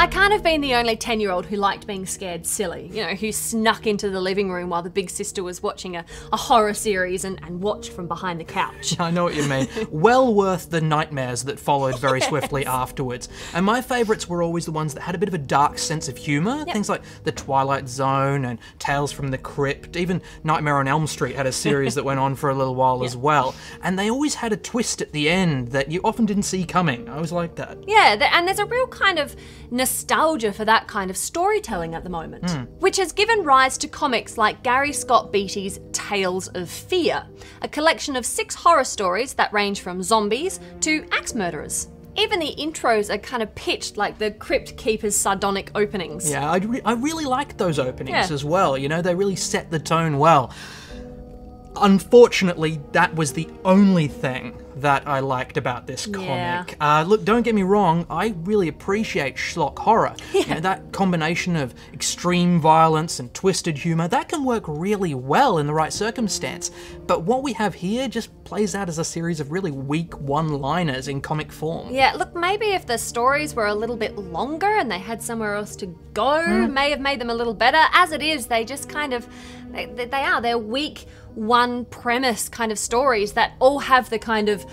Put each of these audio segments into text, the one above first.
I can't have been the only 10-year-old who liked being scared silly, you know, who snuck into the living room while the big sister was watching a horror series and watched from behind the couch. I know what you mean. Well worth the nightmares that followed very swiftly afterwards. And my favourites were always the ones that had a bit of a dark sense of humour. Things like The Twilight Zone and Tales from the Crypt. Even Nightmare on Elm Street had a series that went on for a little while as well. And they always had a twist at the end that you often didn't see coming. I always liked that. Yeah, and there's a real kind of nostalgia for that kind of storytelling at the moment, which has given rise to comics like Gary Scott Beatty's Tales of Fear, a collection of 6 horror stories that range from zombies to axe murderers. Even the intros are kind of pitched like the Crypt Keeper's sardonic openings. Yeah, I really liked those openings as well. You know, they really set the tone well. Unfortunately, that was the only thing that I liked about this comic. Look, don't get me wrong, I really appreciate schlock horror. You know, that combination of extreme violence and twisted humour, that can work really well in the right circumstance. But what we have here just plays out as a series of really weak one-liners in comic form. Yeah, look, maybe if the stories were a little bit longer and they had somewhere else to go, may have made them a little better. As it is, they just kind of, they're weak, one premise kind of stories that all have the kind of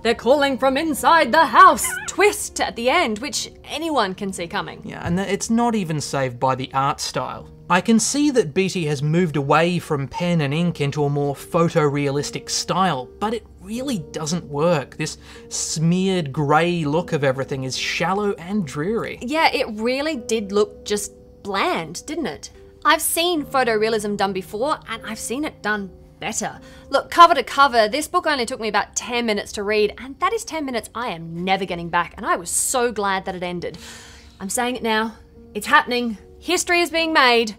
"they're calling from inside the house" twist at the end, which anyone can see coming. Yeah, and it's not even saved by the art style. I can see that Beatty has moved away from pen and ink into a more photorealistic style, but it really doesn't work. This smeared grey look of everything is shallow and dreary. Yeah, it really did look just bland, didn't it? I've seen photorealism done before, and I've seen it done better. Look, cover to cover, this book only took me about 10 minutes to read, and that is 10 minutes I am never getting back, and I was so glad that it ended. I'm saying it now. It's happening. History is being made.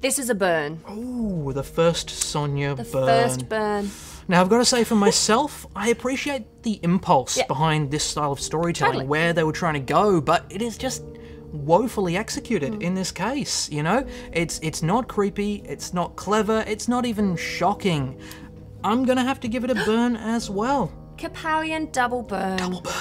This is a burn. Ooh, the first Sonya burn. The first burn. Now, I've got to say for myself, I appreciate the impulse behind this style of storytelling, where they were trying to go, but it is just woefully executed in this case, you know? It's not creepy, it's not clever, it's not even shocking. I'm gonna have to give it a burn as well. Kapowian double burn. Double burn.